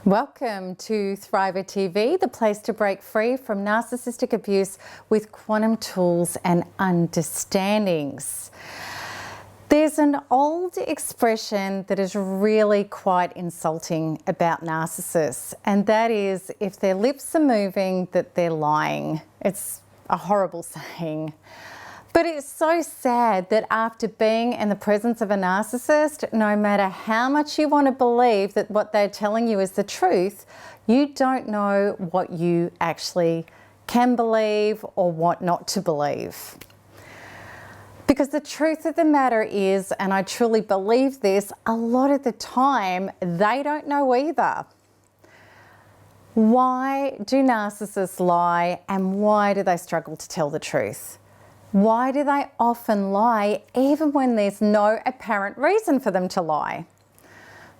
Welcome to Thriver TV, the place to break free from narcissistic abuse with quantum tools and understandings. There's an old expression that is really quite insulting about narcissists, and that is, if their lips are moving, that they're lying. It's a horrible saying. But it's so sad that after being in the presence of a narcissist, no matter how much you want to believe that what they're telling you is the truth, you don't know what you actually can believe or what not to believe. Because the truth of the matter is, and I truly believe this, a lot of the time they don't know either. Why do narcissists lie, and why do they struggle to tell the truth? Why do they often lie even when there's no apparent reason for them to lie?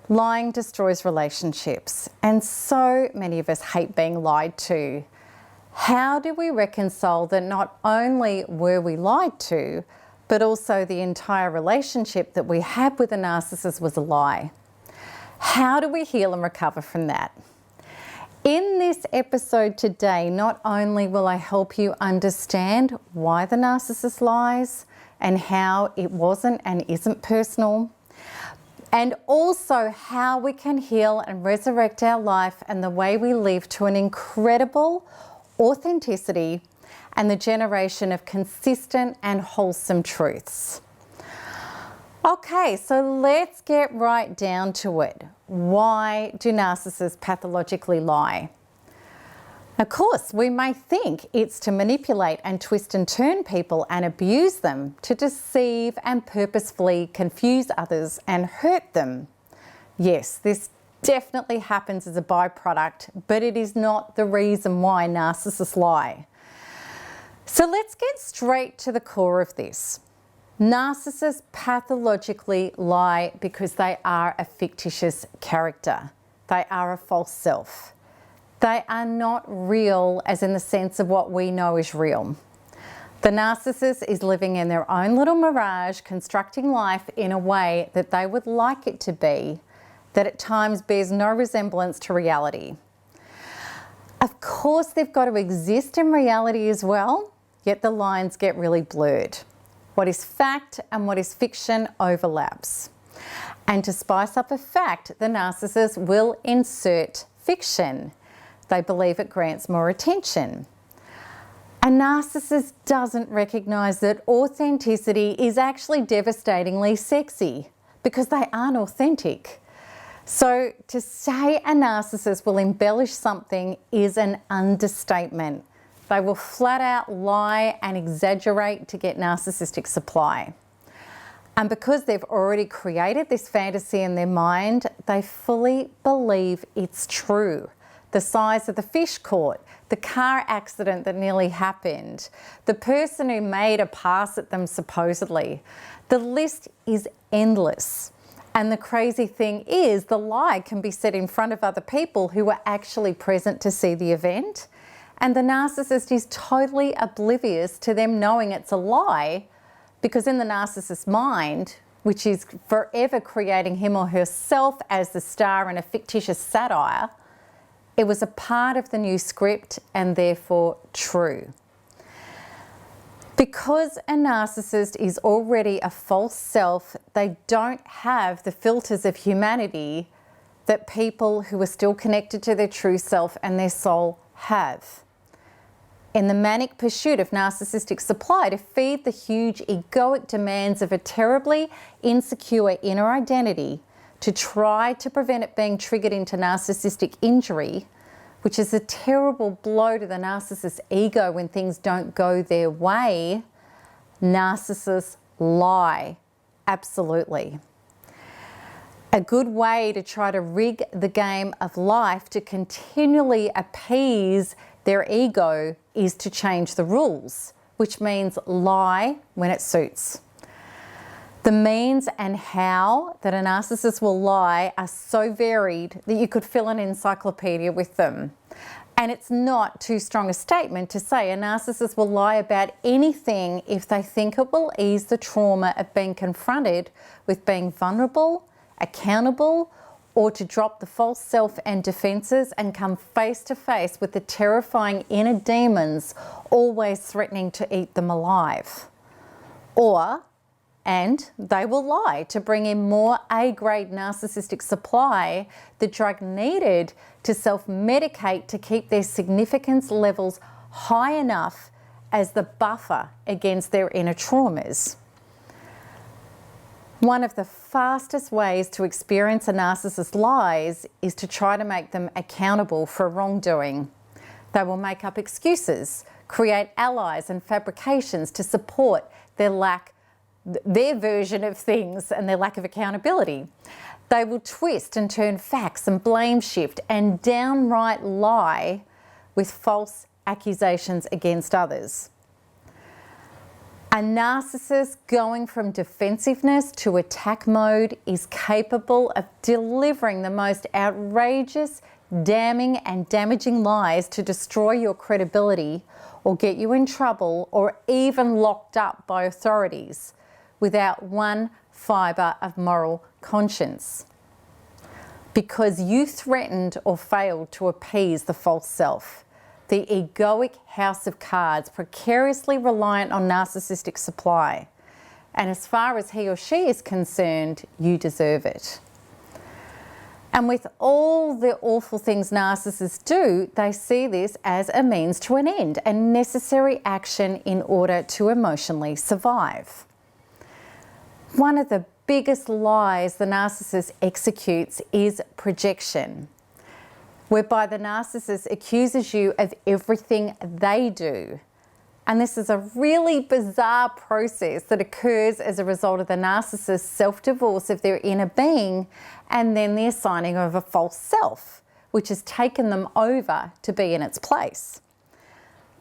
Lying destroys relationships, and so many of us hate being lied to. How do we reconcile that not only were we lied to, but also the entire relationship that we had with a narcissist was a lie? How do we heal and recover from that? In this episode today, not only will I help you understand why the narcissist lies and how it wasn't and isn't personal, and also how we can heal and resurrect our life and the way we live to an incredible authenticity and the generation of consistent and wholesome truths. Okay, so let's get right down to it. Why do narcissists pathologically lie? Of course, we may think it's to manipulate and twist and turn people and abuse them, to deceive and purposefully confuse others and hurt them. Yes, this definitely happens as a byproduct, but it is not the reason why narcissists lie. So let's get straight to the core of this. Narcissists pathologically lie because they are a fictitious character. They are a false self. They are not real as in the sense of what we know is real. The narcissist is living in their own little mirage, constructing life in a way that they would like it to be, that at times bears no resemblance to reality. Of course, they've got to exist in reality as well, yet the lines get really blurred. What is fact and what is fiction overlaps. And to spice up a fact, the narcissist will insert fiction. They believe it grants more attention. A narcissist doesn't recognize that authenticity is actually devastatingly sexy because they aren't authentic. So to say a narcissist will embellish something is an understatement. They will flat out lie and exaggerate to get narcissistic supply. And because they've already created this fantasy in their mind, they fully believe it's true. The size of the fish caught, the car accident that nearly happened, the person who made a pass at them supposedly. The list is endless. And the crazy thing is, the lie can be said in front of other people who were actually present to see the event. And the narcissist is totally oblivious to them knowing it's a lie, because in the narcissist's mind, which is forever creating him or herself as the star in a fictitious satire, it was a part of the new script and therefore true. Because a narcissist is already a false self, they don't have the filters of humanity that people who are still connected to their true self and their soul have. In the manic pursuit of narcissistic supply to feed the huge egoic demands of a terribly insecure inner identity, to try to prevent it being triggered into narcissistic injury, which is a terrible blow to the narcissist's ego when things don't go their way, narcissists lie. Absolutely. A good way to try to rig the game of life to continually appease their ego is to change the rules, which means lie when it suits. The means and how that a narcissist will lie are so varied that you could fill an encyclopedia with them. And it's not too strong a statement to say a narcissist will lie about anything if they think it will ease the trauma of being confronted with being vulnerable, accountable, or to drop the false self and defenses and come face to face with the terrifying inner demons always threatening to eat them alive. And they will lie to bring in more A-grade narcissistic supply, the drug needed to self-medicate to keep their significance levels high enough as the buffer against their inner traumas. One of the fastest ways to experience a narcissist's lies is to try to make them accountable for wrongdoing. They will make up excuses, create allies and fabrications to support their version of things and their lack of accountability. They will twist and turn facts and blame shift and downright lie with false accusations against others. A narcissist going from defensiveness to attack mode is capable of delivering the most outrageous, damning and damaging lies to destroy your credibility or get you in trouble or even locked up by authorities without one fibre of moral conscience. Because you threatened or failed to appease the false self, the egoic house of cards precariously reliant on narcissistic supply. And as far as he or she is concerned, you deserve it. And with all the awful things narcissists do, they see this as a means to an end and necessary action in order to emotionally survive. One of the biggest lies the narcissist executes is projection, whereby the narcissist accuses you of everything they do. And this is a really bizarre process that occurs as a result of the narcissist's self-divorce of their inner being and then the assigning of a false self, which has taken them over to be in its place.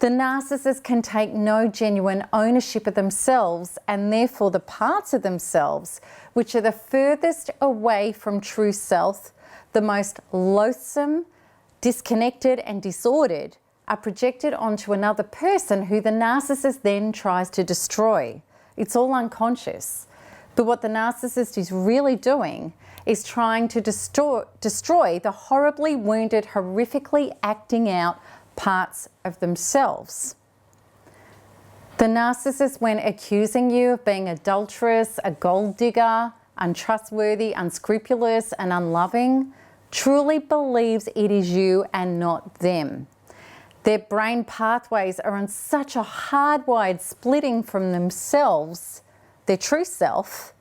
The narcissist can take no genuine ownership of themselves and therefore the parts of themselves which are the furthest away from true self, the most loathsome, disconnected and disordered, are projected onto another person who the narcissist then tries to destroy. It's all unconscious. But what the narcissist is really doing is trying to destroy the horribly wounded, horrifically acting out parts of themselves. The narcissist, when accusing you of being adulterous, a gold digger, untrustworthy, unscrupulous and unloving, truly believes it is you and not them. Their brain pathways are on such a hardwired splitting from themselves, their true self,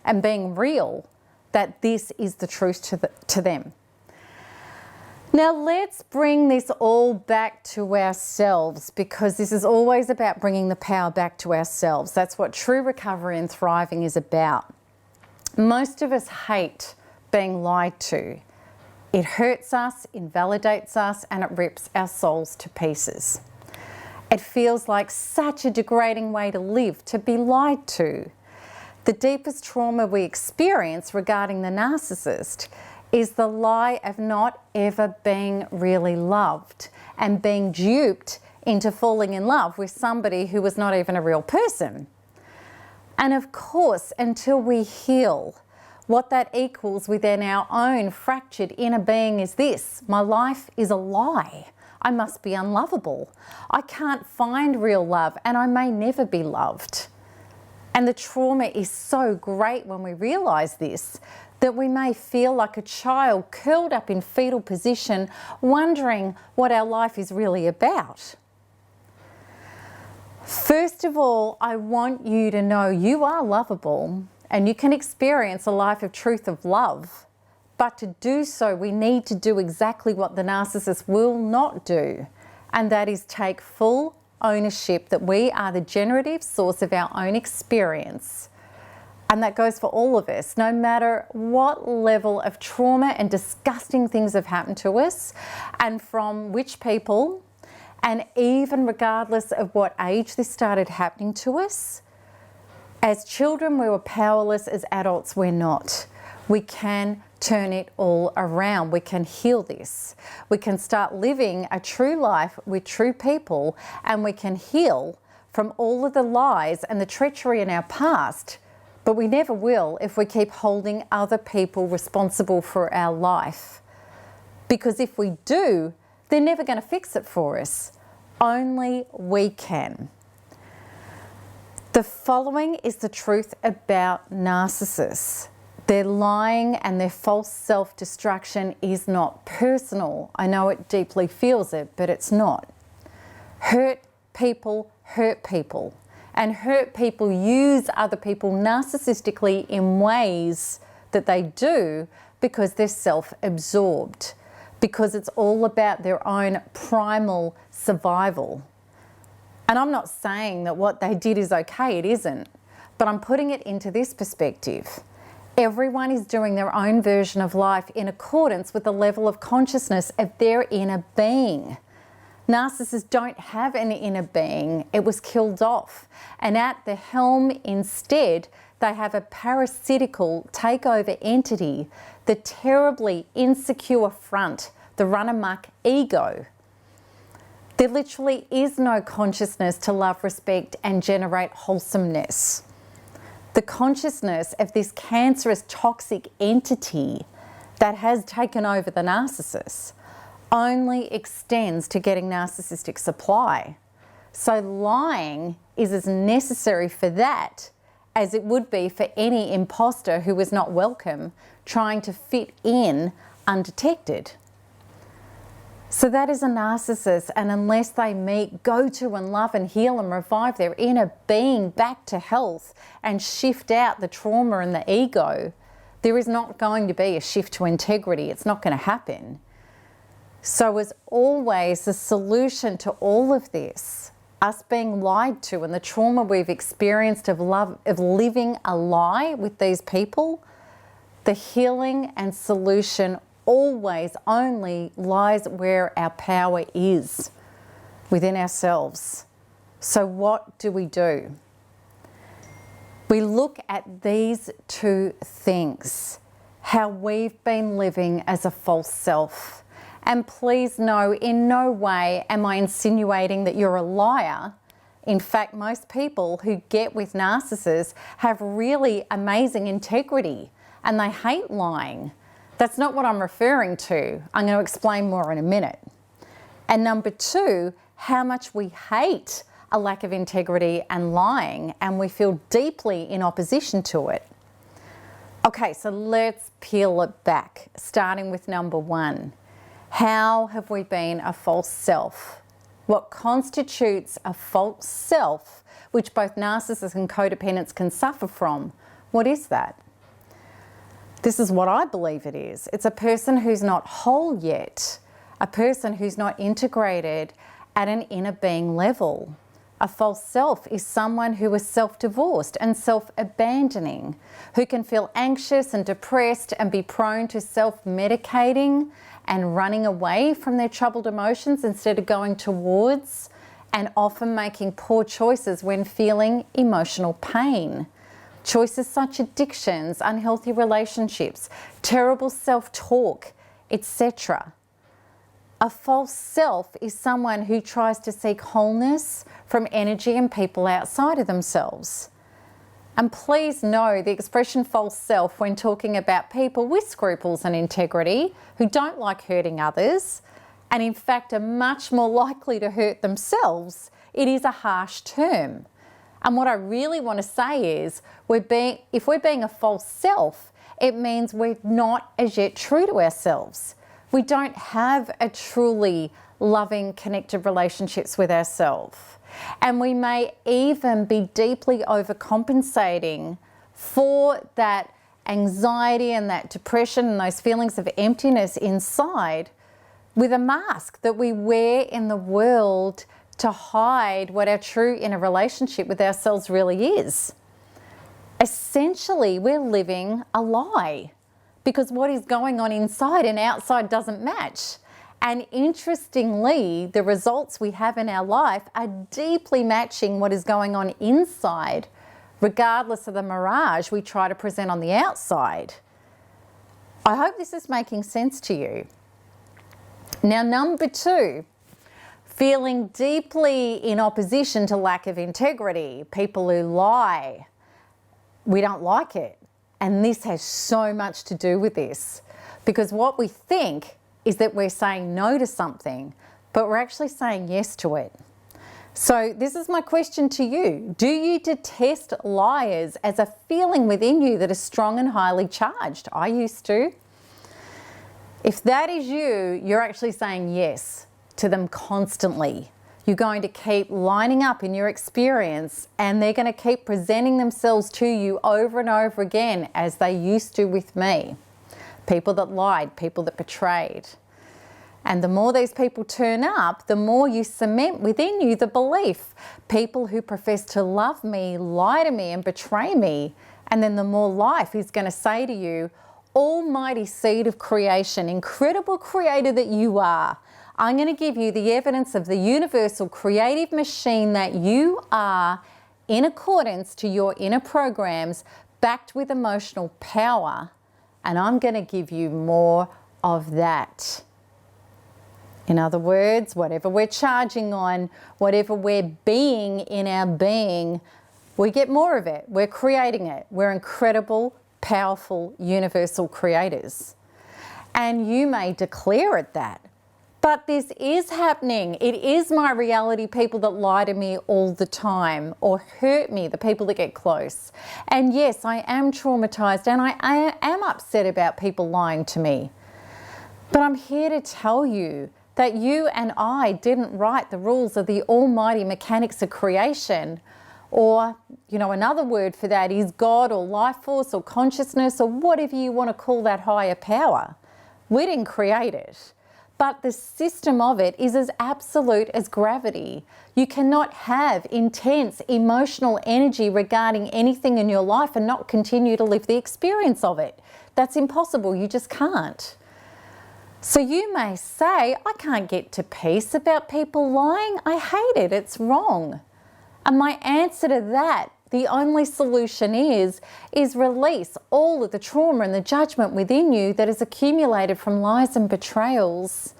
and being real, that this is the truth to them. Now let's bring this all back to ourselves, because this is always about bringing the power back to ourselves. That's what true recovery and thriving is about. Most of us hate being lied to. It hurts us, invalidates us, and it rips our souls to pieces. It feels like such a degrading way to live, to be lied to. The deepest trauma we experience regarding the narcissist is the lie of not ever being really loved and being duped into falling in love with somebody who was not even a real person. And of course, until we heal, what that equals within our own fractured inner being is this: my life is a lie. I must be unlovable. I can't find real love and I may never be loved. And the trauma is so great when we realise this, that we may feel like a child curled up in fetal position, wondering what our life is really about. First of all, I want you to know you are lovable and you can experience a life of truth, of love. But to do so, we need to do exactly what the narcissist will not do, and that is take full ownership that we are the generative source of our own experience. And that goes for all of us, no matter what level of trauma and disgusting things have happened to us, and from which people, and even regardless of what age this started happening to us. As children, we were powerless. As adults, we're not. We can turn it all around. We can heal this. We can start living a true life with true people, and we can heal from all of the lies and the treachery in our past But we never will if we keep holding other people responsible for our life. Because if we do, they're never going to fix it for us. Only we can. The following is the truth about narcissists. Their lying and their false self-destruction is not personal. I know it deeply feels it, but it's not. Hurt people hurt people. And hurt people use other people narcissistically in ways that they do because they're self-absorbed, because it's all about their own primal survival. And I'm not saying that what they did is okay, it isn't, but I'm putting it into this perspective. Everyone is doing their own version of life in accordance with the level of consciousness of their inner being. Narcissists don't have an inner being. It was killed off. And at the helm instead, they have a parasitical takeover entity, the terribly insecure front, the run-amok ego. There literally is no consciousness to love, respect, and generate wholesomeness. The consciousness of this cancerous, toxic entity that has taken over the narcissist only extends to getting narcissistic supply. So lying is as necessary for that as it would be for any imposter who is not welcome trying to fit in undetected. So that is a narcissist, and unless they meet, go to and love and heal and revive their inner being back to health and shift out the trauma and the ego, there is not going to be a shift to integrity. It's not going to happen. So as always, the solution to all of this, us being lied to and the trauma we've experienced of living a lie with these people, the healing and solution always only lies where our power is, within ourselves. So what do? We look at these two things, how we've been living as a false self. And please know, in no way am I insinuating that you're a liar. In fact, most people who get with narcissists have really amazing integrity and they hate lying. That's not what I'm referring to. I'm going to explain more in a minute. And number two, how much we hate a lack of integrity and lying, and we feel deeply in opposition to it. Okay, so let's peel it back, starting with number one. How have we been a false self? What constitutes a false self, which both narcissists and codependents can suffer from? What is that? This is what I believe it is. It's a person who's not whole yet, a person who's not integrated at an inner being level. A false self is someone who is self-divorced and self-abandoning, who can feel anxious and depressed and be prone to self-medicating and running away from their troubled emotions instead of going towards, and often making poor choices when feeling emotional pain. Choices such as addictions, unhealthy relationships, terrible self-talk, etc. A false self is someone who tries to seek wholeness from energy and people outside of themselves. And please know the expression false self when talking about people with scruples and integrity who don't like hurting others and in fact are much more likely to hurt themselves, it is a harsh term. And what I really want to say is if we're being a false self, it means we're not as yet true to ourselves. We don't have a truly loving, connected relationships with ourselves. And we may even be deeply overcompensating for that anxiety and that depression and those feelings of emptiness inside with a mask that we wear in the world to hide what our true inner relationship with ourselves really is. Essentially, we're living a lie because what is going on inside and outside doesn't match. And interestingly, the results we have in our life are deeply matching what is going on inside, regardless of the mirage we try to present on the outside. I hope this is making sense to you. Now, number two, feeling deeply in opposition to lack of integrity, people who lie. we don't like it. And this has so much to do with this, because what we think is that we're saying no to something, but we're actually saying yes to it. So this is my question to you. Do you detest liars as a feeling within you that is strong and highly charged? I used to. If that is you, you're actually saying yes to them constantly. You're going to keep lining up in your experience, and they're going to keep presenting themselves to you over and over again, as they used to with me. People that lied, people that betrayed. And the more these people turn up, the more you cement within you the belief. People who profess to love me lie to me and betray me. And then the more life is going to say to you, almighty seed of creation, incredible creator that you are, I'm going to give you the evidence of the universal creative machine that you are, in accordance to your inner programs, backed with emotional power. And I'm going to give you more of that. In other words, whatever we're charging on, whatever we're being in our being, we get more of it. We're creating it. We're incredible, powerful, universal creators. And you may declare it that. But this is happening. It is my reality, people that lie to me all the time or hurt me, the people that get close. And yes, I am traumatized and I am upset about people lying to me. But I'm here to tell you that you and I didn't write the rules of the almighty mechanics of creation, or, another word for that is God or life force or consciousness or whatever you want to call that higher power. We didn't create it, but the system of it is as absolute as gravity. You cannot have intense emotional energy regarding anything in your life and not continue to live the experience of it. That's impossible. You just can't. So you may say, I can't get to peace about people lying. I hate it. It's wrong. And my answer to that, the only solution is release all of the trauma and the judgment within you that is accumulated from lies and betrayals.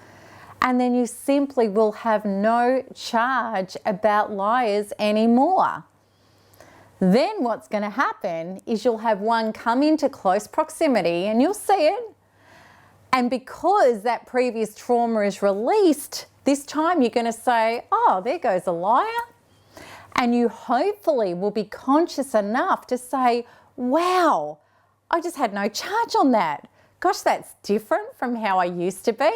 And then you simply will have no charge about liars anymore. Then what's going to happen is you'll have one come into close proximity and you'll see it. And because that previous trauma is released, this time you're going to say, oh, there goes a liar. And you hopefully will be conscious enough to say, wow, I just had no charge on that. Gosh, that's different from how I used to be.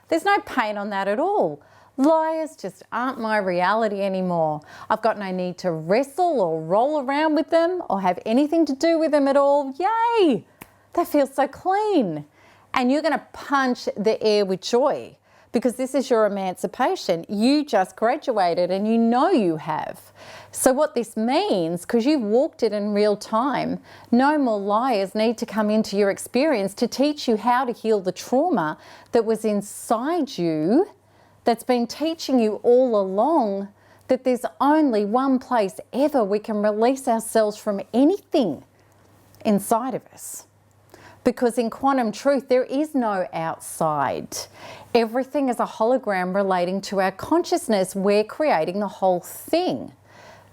There's no pain on that at all. Liars just aren't my reality anymore. I've got no need to wrestle or roll around with them or have anything to do with them at all. Yay! That feels so clean. And you're going to punch the air with joy, because this is your emancipation. You just graduated and you know you have. So what this means, because you've walked it in real time, no more liars need to come into your experience to teach you how to heal the trauma that was inside you, that's been teaching you all along that there's only one place ever we can release ourselves from anything inside of us. Because in quantum truth, there is no outside. Everything is a hologram relating to our consciousness. We're creating the whole thing.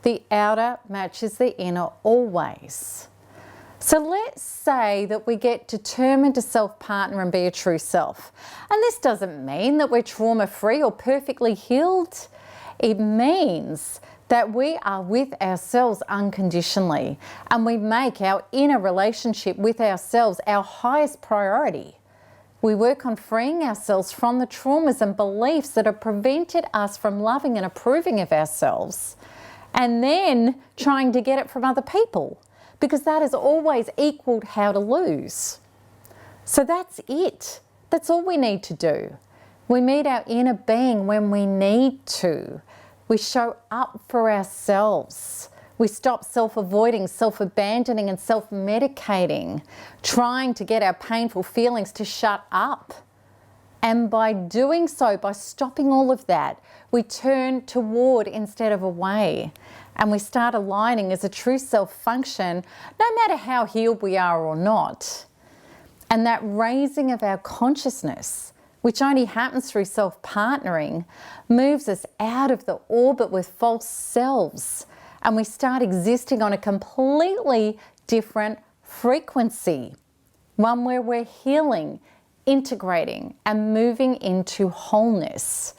The outer matches the inner always. So let's say that we get determined to self-partner and be a true self. And this doesn't mean that we're trauma-free or perfectly healed. It means that we are with ourselves unconditionally, and we make our inner relationship with ourselves our highest priority. We work on freeing ourselves from the traumas and beliefs that have prevented us from loving and approving of ourselves, and then trying to get it from other people, because that has always equaled how to lose. So that's it. That's all we need to do. We meet our inner being when we need to. We show up for ourselves. We stop self-avoiding, self-abandoning and self-medicating, trying to get our painful feelings to shut up. And by doing so, by stopping all of that, we turn toward instead of away. And we start aligning as a true self function, no matter how healed we are or not. And that raising of our consciousness, which only happens through self-partnering, moves us out of the orbit with false selves, and we start existing on a completely different frequency, one where we're healing, integrating, and moving into wholeness.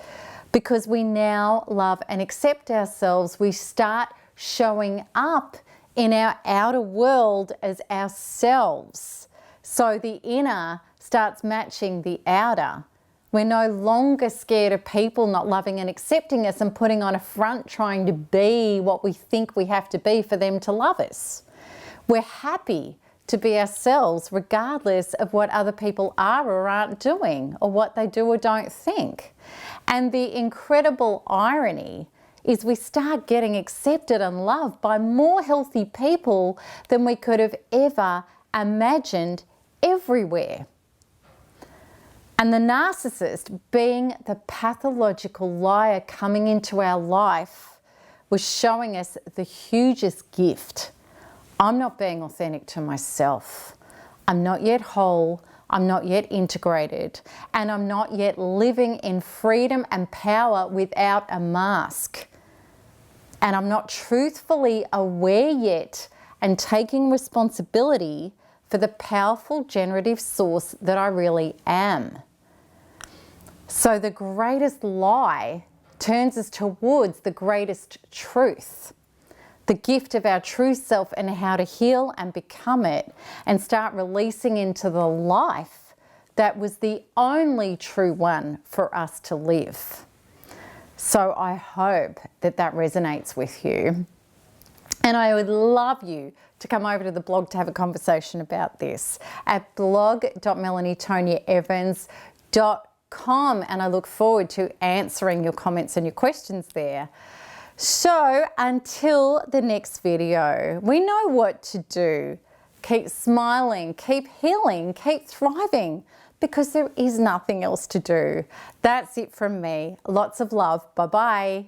Because we now love and accept ourselves, we start showing up in our outer world as ourselves. So the inner starts matching the outer. We're no longer scared of people not loving and accepting us and putting on a front trying to be what we think we have to be for them to love us. We're happy to be ourselves regardless of what other people are or aren't doing, or what they do or don't think. And the incredible irony is we start getting accepted and loved by more healthy people than we could have ever imagined everywhere. And the narcissist, being the pathological liar coming into our life, was showing us the hugest gift. I'm not being authentic to myself. I'm not yet whole. I'm not yet integrated. And I'm not yet living in freedom and power without a mask. And I'm not truthfully aware yet and taking responsibility for the powerful generative source that I really am. So the greatest lie turns us towards the greatest truth, the gift of our true self, and how to heal and become it and start releasing into the life that was the only true one for us to live. So I hope that that resonates with you. And I would love you to come over to the blog to have a conversation about this at blog.melanietoniaevans.com, and I look forward to answering your comments and your questions there. So until the next video, we know what to do. Keep smiling, keep healing, keep thriving, because there is nothing else to do. That's it from me. Lots of love. Bye-bye.